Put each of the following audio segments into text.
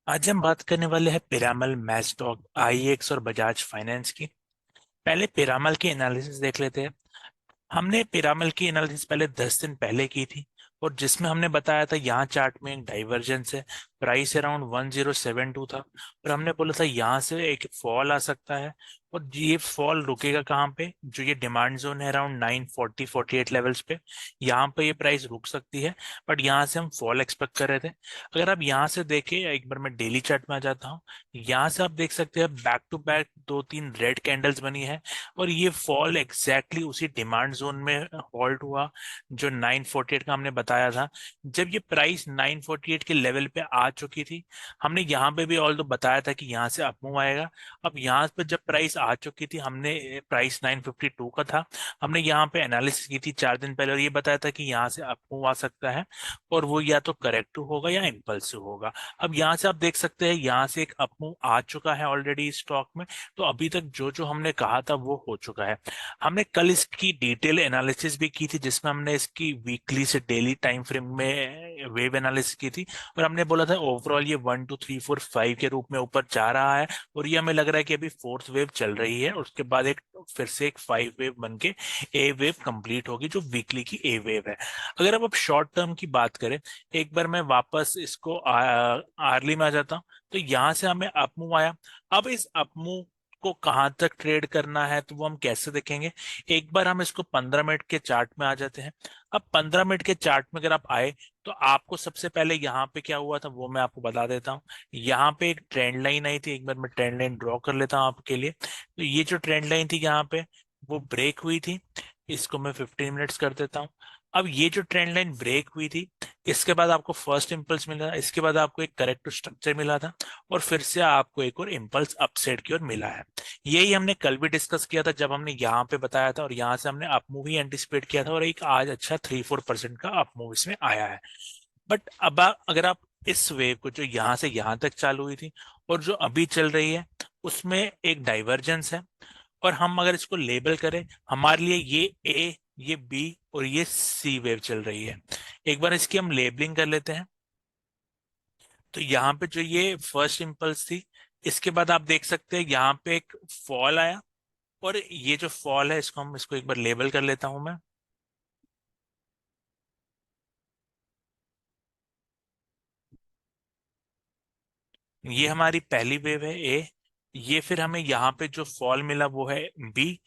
आज हम बात करने वाले हैं पिरामल, मैस्टॉक, आईएक्स और बजाज फाइनेंस की। पहले पिरामल की एनालिसिस देख लेते हैं। हमने पिरामल की एनालिसिस पहले 10 दिन पहले की थी, और जिसमें हमने बताया था यहाँ चार्ट में एक डाइवर्जेंस है। प्राइस अराउंड 1072 था, और हमने बोला था यहाँ से एक फॉल आ सकता है। और ये फॉल रुकेगा कहाँ पे? जो ये डिमांड जोन है अराउंड 940-48 लेवल्स पे, यहाँ पे ये प्राइस रुक सकती है। बट यहाँ से हम फॉल एक्सपेक्ट कर रहे थे। अगर आप यहाँ से देखें, एक बार मैं डेली चार्ट में आ जाता हूँ। यहाँ से आप देख सकते हैं बैक टू बैक दो तीन रेड कैंडल्स बनी है, और ये फॉल एग्जैक्टली उसी डिमांड जोन में हॉल्ट हुआ जो 948 का हमने बताया था। जब ये प्राइस 948 के लेवल पे आ चुकी थी, हमने यहाँ पे भी ऑल तो बताया था कि यहाँ से अप मूव आएगा। अब यहाँ पे जब प्राइस आ चुकी थी, हमने प्राइस 952 का था, हमने यहाँ पे एनालिसिस की थी 4 दिन पहले, और ये बताया था कि यहाँ से अप मूव आ सकता है, और वो या तो करेक्टिव होगा या इम्पल्सिव होगा। अब यहाँ से आप देख सकते हैं यहाँ से एक अप मूव आ चुका है ऑलरेडी स्टॉक में। तो अभी तक जो जो हमने कहा था वो हो चुका है। हमने कल इसकी डिटेल एनालिसिस भी की थी, जिसमें हमने इसकी वीकली से डेली टाइम फ्रेम में वेव एनालिसिस की थी। और हमने बोला था ओवरऑल ये 1 2 3 4 5 के रूप में ऊपर जा रहा है, और ये हमें लग रहा है कि अभी फोर्थ वेव चल रही है, और उसके बाद एक फिर से एक 5 वेव बन के ए वेव कंप्लीट होगी, जो वीकली की ए वेव है। अगर अब शॉर्ट टर्म की बात करें, एक बार मैं वापस इसको आर्ली में आ जाता हूँ। तो यहाँ से हमें अपमूव आया। अब इस अपमूव को कहाँ तक ट्रेड करना है तो वो हम कैसे देखेंगे? एक बार हम इसको 15 मिनट के चार्ट में आ जाते हैं। अब 15 मिनट के चार्ट में अगर आप आए, तो आपको सबसे पहले यहाँ पे क्या हुआ था वो मैं आपको बता देता हूँ। यहाँ पे एक ट्रेंड लाइन आई थी, एक बार मैं ट्रेंड लाइन ड्रॉ कर लेता हूँ आपके लिए। तो ये जो ट्रेंड लाइन थी यहाँ पे, वो ब्रेक हुई थी। इसको मैं 15 मिनट्स कर देता हूँ। अब ये जो ट्रेंड लाइन ब्रेक हुई थी, इसके बाद आपको फर्स्ट इंपल्स मिला, इसके बाद आपको एक करेक्टिव स्ट्रक्चर मिला था, और फिर से आपको एक और इम्पल्स अपसाइड की ओर मिला है। यही हमने कल भी डिस्कस किया था, जब हमने यहाँ पे बताया था, और यहाँ से हमने अप मूव ही एंटिसिपेट किया था, और एक आज अच्छा 3-4% का अप मूव इसमें आया है। बट अब अगर आप इस वेव को जो यहाँ से यहाँ तक चालू हुई थी और जो अभी चल रही है, उसमें एक डाइवर्जेंस है। और हम अगर इसको लेबल करें, हमारे लिए ये ए, ये बी और ये सी वेव चल रही है। एक बार इसकी हम लेबलिंग कर लेते हैं। तो यहाँ पे जो ये फर्स्ट इम्पल्स थी, इसके बाद आप देख सकते हैं यहाँ पे एक फॉल आया, और ये जो फॉल है इसको एक बार लेबल कर लेता हूं मैं। ये हमारी पहली वेव है ए। ये फिर हमें यहाँ पे जो फॉल मिला वो है बी।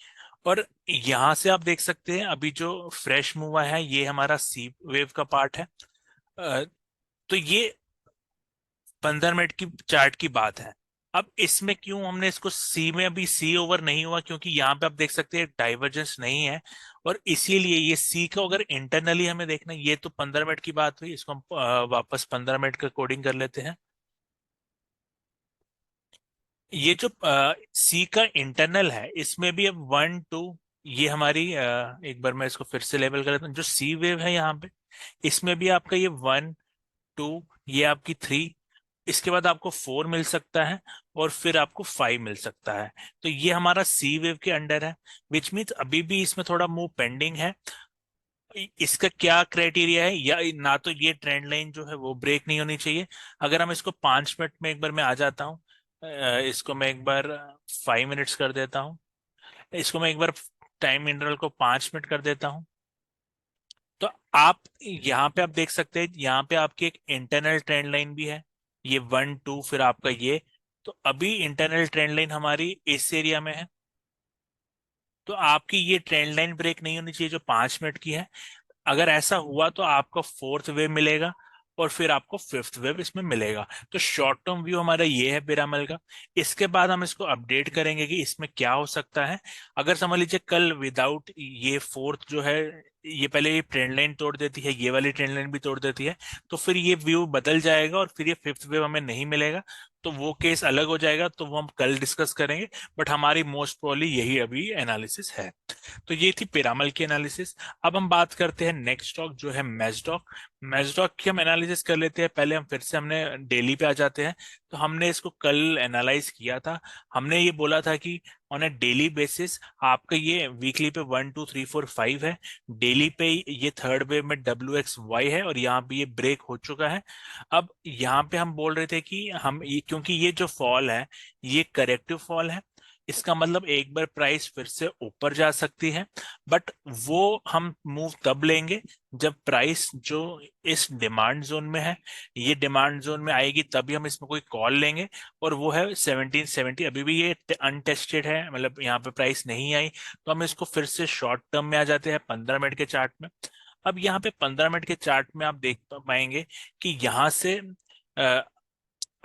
और यहाँ से आप देख सकते हैं अभी जो फ्रेश मूव आया है ये हमारा सी वेव का पार्ट है। अ, तो ये 15 मिनट की चार्ट की बात है। अब इसमें क्यों हमने इसको सी में, अभी सी ओवर नहीं हुआ क्योंकि यहाँ पे आप देख सकते हैं डाइवर्जेंस नहीं है, और इसीलिए ये सी को अगर इंटरनली हमें देखना है, ये तो 15 मिनट की बात हुई, इसको हम वापस 15 मिनट का कोडिंग कर लेते हैं। ये जो सी का इंटरनल है, इसमें भी अब 1 2, ये हमारी एक बार मैं इसको फिर से लेवल कर लेता हूँ। जो सी वेव है यहाँ पे, इसमें भी आपका ये 1 2, ये आपकी 3, इसके बाद आपको 4 मिल सकता है, और फिर आपको 5 मिल सकता है। तो ये हमारा सी वेव के अंडर है, विच मीन्स अभी भी इसमें थोड़ा मूव पेंडिंग है। इसका क्या क्राइटेरिया है? या ना तो ये ट्रेंड लाइन जो है वो ब्रेक नहीं होनी चाहिए। अगर हम इसको 5 मिनट में एक बार मैं आ जाता हूँ, इसको मैं एक बार 5 मिनट्स कर देता हूँ, इसको मैं एक बार टाइम इंटरवल को 5 मिनट कर देता हूँ। तो आप यहाँ पे आप देख सकते हैं, यहाँ पे आपकी एक इंटरनल ट्रेंड लाइन भी है, ये 1 2, फिर आपका ये। तो अभी इंटरनल ट्रेंड लाइन हमारी इस एरिया में है। तो आपकी ये ट्रेंड लाइन ब्रेक नहीं होनी चाहिए जो 5 मिनट की है। अगर ऐसा हुआ तो आपको फोर्थ वेव मिलेगा, और फिर आपको फिफ्थ वेव इसमें मिलेगा। तो शॉर्ट टर्म व्यू हमारा ये है पिरामल का। इसके बाद हम इसको अपडेट करेंगे कि इसमें क्या हो सकता है। अगर समझ लीजिए कल विदाउट ये फोर्थ जो है, ये पहले ये ट्रेंड लाइन तोड़ देती है, ये वाली ट्रेंड लाइन भी तोड़ देती है, तो फिर ये व्यू बदल जाएगा, और फिर ये फिफ्थ वेव हमें नहीं मिलेगा। तो वो केस अलग हो जाएगा, तो वो हम कल डिस्कस करेंगे। बट हमारी मोस्ट प्रोबेबली यही अभी एनालिसिस है। तो ये थी पिरामल की एनालिसिस। अब हम बात करते हैं नेक्स्ट स्टॉक जो है मैजडॉक। मैजडॉक की हम एनालिसिस कर लेते हैं। पहले हम फिर से हमने डेली पे आ जाते हैं। तो हमने इसको कल एनालाइज किया था। हमने ये बोला था कि ऑन ए डेली बेसिस आपका ये वीकली पे 1 2 3 4 5 है। डेली पे ये थर्ड वेव में WXY है और यहाँ पे ये ब्रेक हो चुका है। अब यहाँ पे हम बोल रहे थे कि हम ये, क्योंकि ये जो फॉल है ये करेक्टिव फॉल है, इसका मतलब एक बार प्राइस फिर से ऊपर जा सकती है। बट वो हम मूव तब लेंगे जब प्राइस जो इस डिमांड जोन में है, ये डिमांड जोन में आएगी, तभी हम इसमें कोई कॉल लेंगे। और वो है 1770। अभी भी ये अनटेस्टेड है, मतलब यहाँ पे प्राइस नहीं आई, तो हम इसको फिर से शॉर्ट टर्म में आ जाते हैं 15 मिनट के चार्ट में। अब यहाँ पे 15 मिनट के चार्ट में आप देख पाएंगे कि यहाँ से अ,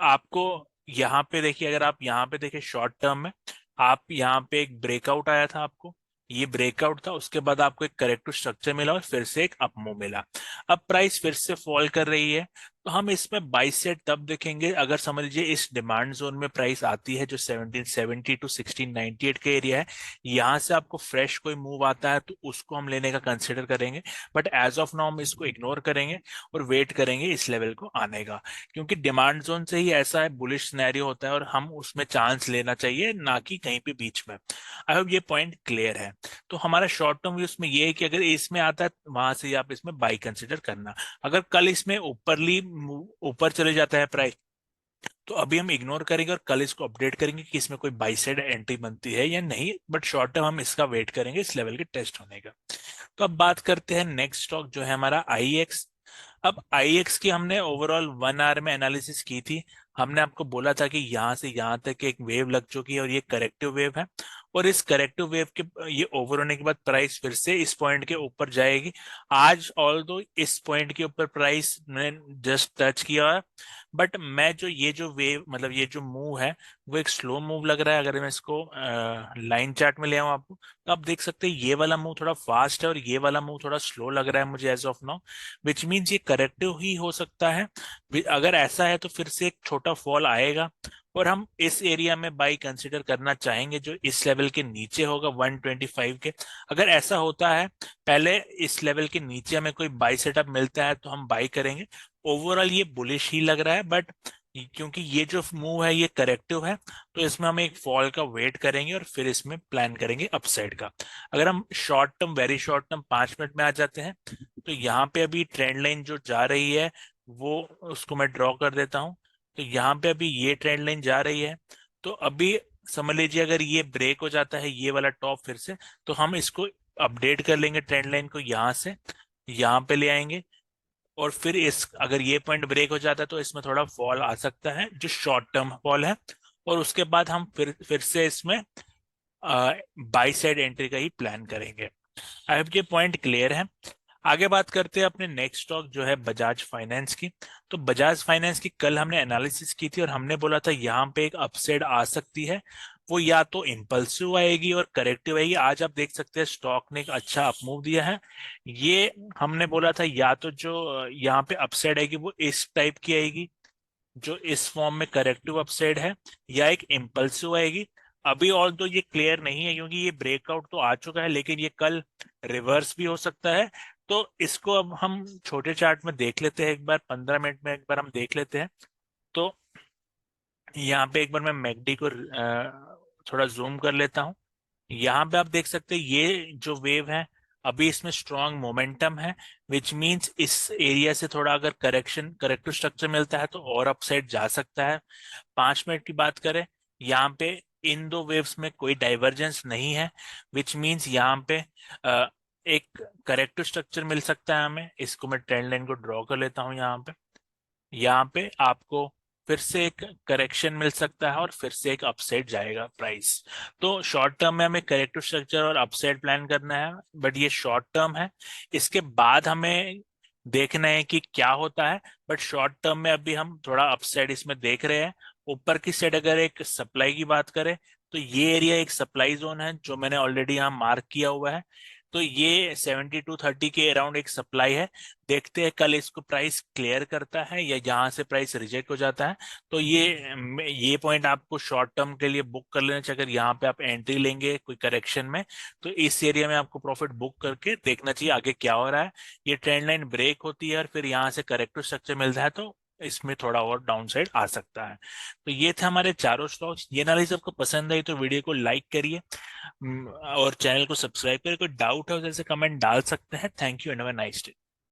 आपको यहाँ पे देखिए, अगर आप यहाँ पे देखिए शॉर्ट टर्म में, आप यहाँ पे एक ब्रेकआउट आया था आपको, ये ब्रेकआउट था, उसके बाद आपको एक करेक्टिव स्ट्रक्चर मिला और फिर से एक अपमूव मिला। अब प्राइस फिर से फॉल कर रही है, तो हम इसमें बाई साइड तब देखेंगे अगर समझ लीजिए इस डिमांड जोन में प्राइस आती है जो 1770 टू 1698 के एरिया है, यहाँ से आपको फ्रेश कोई मूव आता है तो उसको हम लेने का कंसिडर करेंगे। बट एज ऑफ नाउ हम इसको इग्नोर करेंगे और वेट करेंगे इस लेवल को आने का, क्योंकि डिमांड जोन से ही ऐसा है बुलिश सिनेरियो होता है और हम उसमें चांस लेना चाहिए, ना कि कहीं पे बीच में। आई होप ये पॉइंट क्लियर है। तो हमारा शॉर्ट टर्म व्यू इसमें ये है कि अगर इसमें आता है वहां से आप इसमें बाई कंसिडर करना। अगर कल इसमें ऊपर चले जाता है प्राइस, तो अभी हम इग्नोर करेंगे और कल इसको अपडेट करेंगे कि इसमें कोई बाई साइड एंट्री बनती है या नहीं। बट शॉर्ट टर्म हम इसका वेट करेंगे इस लेवल के टेस्ट होने का। तो अब बात करते हैं नेक्स्ट स्टॉक जो है हमारा IEX। अब IEX की हमने ओवरऑल 1 आवर में एनालिसिस की थी। हमने आपको बोला था कि यहाँ से यहाँ तक एक वेव लग चुकी है और ये करेक्टिव वेव है। और इस करेक्टिव वेव के ये ओवर होने के बाद प्राइस फिर से इस पॉइंट के ऊपर जाएगी। आज ऑल दो इस पॉइंट के ऊपर प्राइस ने जस्ट टच किया है, बट मैं जो ये जो वेव मतलब ये जो मूव है वो एक स्लो मूव लग रहा है। अगर मैं इसको लाइन चार्ट में ले आऊं आपको, तो आप देख सकते हैं ये वाला मूव थोड़ा फास्ट है और ये वाला मूव थोड़ा स्लो लग रहा है मुझे as of now, which means ये करेक्टिव ही हो सकता है। अगर ऐसा है तो फिर से एक छोटा फॉल आएगा और हम इस एरिया में बाई कंसिडर करना चाहेंगे जो इस लेवल के नीचे होगा 125 के। अगर ऐसा होता है पहले इस लेवल के नीचे हमें कोई बाई सेटअप मिलता है तो हम बाई करेंगे। ओवरऑल ये बुलिश ही लग रहा है, बट क्योंकि ये जो मूव है ये करेक्टिव है, तो इसमें हम एक फॉल का वेट करेंगे और फिर इसमें प्लान करेंगे अपसाइड का। अगर हम short term very short term 5 minute में आ जाते हैं, तो यहाँ पे अभी ट्रेंड लाइन जो जा रही है वो उसको मैं ड्रॉ कर देता हूँ। तो यहाँ पे अभी ये ट्रेंड लाइन जा रही है। तो अभी समझ लीजिए अगर ये ब्रेक हो जाता है ये वाला टॉप फिर से, तो हम इसको अपडेट कर लेंगे ट्रेंड लाइन को, यहाँ से यहाँ पे ले आएंगे। और फिर इस अगर ये पॉइंट ब्रेक हो जाता है तो इसमें थोड़ा फॉल आ सकता है जो शॉर्ट टर्म फॉल है। और उसके बाद हम फिर से इसमें बाई साइड एंट्री का ही प्लान करेंगे। आई होप ये पॉइंट क्लियर है। आगे बात करते हैं अपने नेक्स्ट स्टॉक जो है बजाज फाइनेंस की। तो बजाज फाइनेंस की कल हमने एनालिसिस की थी और हमने बोला था यहाँ पे एक अपसाइड आ सकती है। वो या तो इम्पल्सिव आएगी और करेक्टिव आएगी। आज आप देख सकते हैं स्टॉक ने एक अच्छा अपमूव दिया है। ये हमने बोला था या तो जो यहाँ पे अपसाइड आएगी वो इस टाइप की आएगी जो इस फॉर्म में करेक्टिव अपसाइड है, या एक इम्पल्सिव आएगी। अभी ऑल तो ये क्लियर नहीं है क्योंकि ये ब्रेकआउट तो आ चुका है, लेकिन ये कल रिवर्स भी हो सकता है। तो इसको अब हम छोटे चार्ट में देख लेते हैं, एक बार 15 मिनट में एक बार हम देख लेते हैं। तो यहाँ पे एक बार मैं मैकडी को थोड़ा जूम कर लेता हूँ। यहाँ पे आप देख सकते हैं ये जो वेव है अभी इसमें स्ट्रॉन्ग मोमेंटम है, विच मींस इस एरिया से थोड़ा अगर करेक्टिव स्ट्रक्चर मिलता है तो और अपसाइड जा सकता है। 5 मिनट की बात करें, यहाँ पे इन दो वेव्स में कोई डाइवर्जेंस नहीं है, विच मींस यहाँ पे अ, एक करेक्टिव स्ट्रक्चर मिल सकता है हमें। इसको मैं ट्रेंड लाइन को ड्रॉ कर लेता हूँ। यहाँ पे आपको फिर से एक करेक्शन मिल सकता है और फिर से एक अपसाइड जाएगा प्राइस। तो शॉर्ट टर्म में हमें करेक्टिव स्ट्रक्चर और अपसाइड प्लान करना है, बट ये शॉर्ट टर्म है। इसके बाद हमें देखना है कि क्या होता है। बट शॉर्ट टर्म में अभी हम थोड़ा अपसाइड इसमें देख रहे हैं। ऊपर की साइड अगर एक सप्लाई की बात करें, तो ये एरिया एक सप्लाई जोन है जो मैंने ऑलरेडी यहाँ मार्क किया हुआ है। तो ये 72-30 के अराउंड एक सप्लाई है। देखते हैं कल इसको प्राइस क्लियर करता है या यहाँ से प्राइस रिजेक्ट हो जाता है। तो ये पॉइंट आपको शॉर्ट टर्म के लिए बुक कर लेना चाहिए। अगर यहाँ पे आप एंट्री लेंगे कोई करेक्शन में, तो इस एरिया में आपको प्रॉफिट बुक करके देखना चाहिए आगे क्या हो रहा है। ये ट्रेंड लाइन ब्रेक होती है और फिर यहाँ से करेक्टिव स्ट्रक्चर मिलता है, तो इसमें थोड़ा और डाउन साइड आ सकता है। तो ये थे हमारे चारों स्टॉक्स। ये एनालिसिस आपको पसंद आई तो वीडियो को लाइक करिए, और चैनल को सब्सक्राइब करिए। कोई डाउट है तो जैसे कमेंट डाल सकते हैं। Thank you and have a nice day.